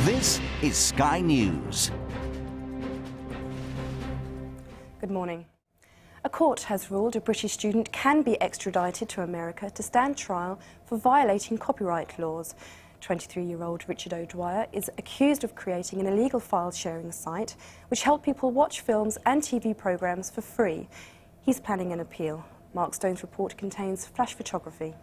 This is Sky News. Good morning. A court has ruled a British student can be extradited to America to stand trial for violating copyright laws. 23-year-old Richard O'Dwyer is accused of creating an illegal file-sharing site which helped people watch films and TV programmes for free. He's planning an appeal. Mark Stone's report contains flash photography.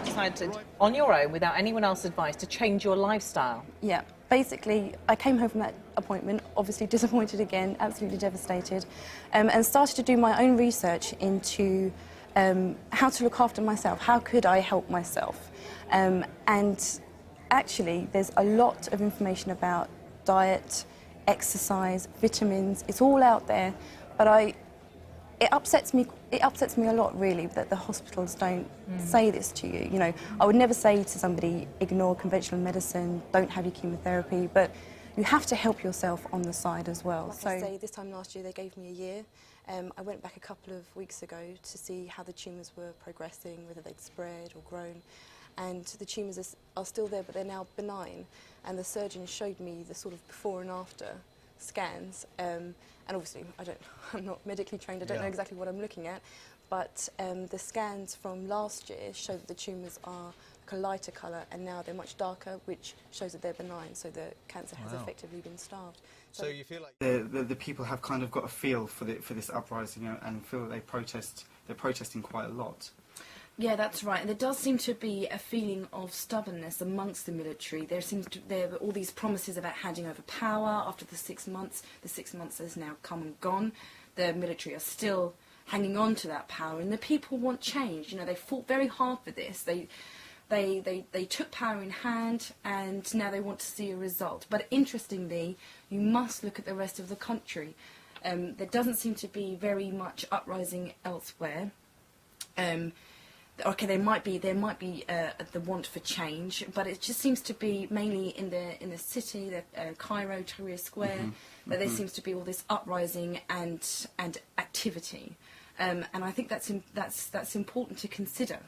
Decided on your own, without anyone else's advice, to change your lifestyle. Yeah, basically, I came home from that appointment, obviously disappointed again, absolutely devastated, and started to do my own research into how to look after myself, how could I help myself. And actually, there's a lot of information about diet, exercise, vitamins, it's all out there, but it upsets me a lot, really, that the hospitals don't say this to you. You know, I would never say to somebody, ignore conventional medicine, don't have your chemotherapy, but you have to help yourself on the side as well. Like I say, this time last year they gave me a year. I went back a couple of weeks ago to see how the tumours were progressing, whether they'd spread or grown. And the tumours are still there, but they're now benign. And the surgeon showed me the sort of before and after scans. And obviously, I'm not medically trained, I don't know exactly what I'm looking at, but the scans from last year show that the tumours are like a lighter colour, and now they're much darker, which shows that they're benign, so the cancer has effectively been starved. So you feel like the people have kind of got a feel for this uprising, and feel that they're protesting quite a lot. Yeah, that's right. And there does seem to be a feeling of stubbornness amongst the military. There are all these promises about handing over power after the 6 months. The 6 months has now come and gone. The military are still hanging on to that power, and the people want change. You know, they fought very hard for this. They took power in hand, and now they want to see a result. But interestingly, you must look at the rest of the country. There doesn't seem to be very much uprising elsewhere. Okay, there might be the want for change, but it just seems to be mainly in the city, Cairo, Tahrir Square, that there seems to be all this uprising and activity, and I think that's important to consider.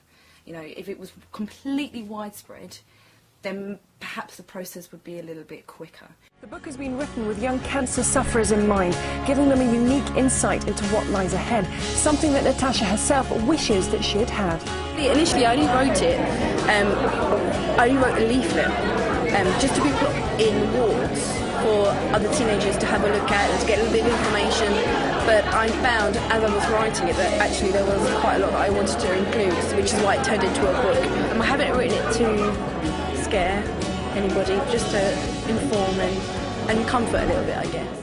You know, if it was completely widespread, then perhaps the process would be a little bit quicker. The book has been written with young cancer sufferers in mind, giving them a unique insight into what lies ahead, something that Natasha herself wishes that she'd had. Initially, I only wrote a leaflet just to be put in wards for other teenagers to have a look at and to get a little bit of information. But I found, as I was writing it, that actually there was quite a lot that I wanted to include, which is why it turned into a book. I haven't written it to scare anybody, just to inform and comfort a little bit, I guess.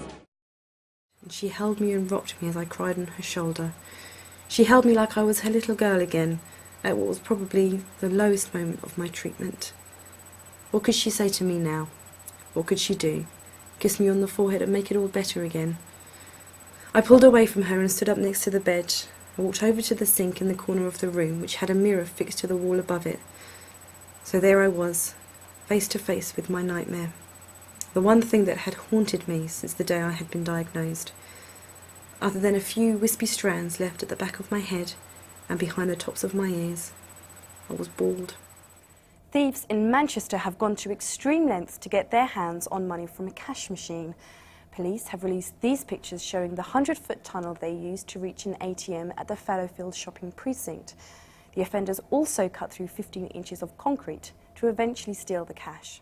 She held me and rocked me as I cried on her shoulder. She held me like I was her little girl again, at what was probably the lowest moment of my treatment. What could she say to me now? What could she do? Kiss me on the forehead and make it all better again? I pulled away from her and stood up next to the bed. I walked over to the sink in the corner of the room, which had a mirror fixed to the wall above it. So there I was, face to face with my nightmare. The one thing that had haunted me since the day I had been diagnosed. Other than a few wispy strands left at the back of my head and behind the tops of my ears, I was bald. Thieves in Manchester have gone to extreme lengths to get their hands on money from a cash machine. Police have released these pictures showing the 100-foot tunnel they used to reach an ATM at the Fallowfield shopping precinct. The offenders also cut through 15 inches of concrete to eventually steal the cash.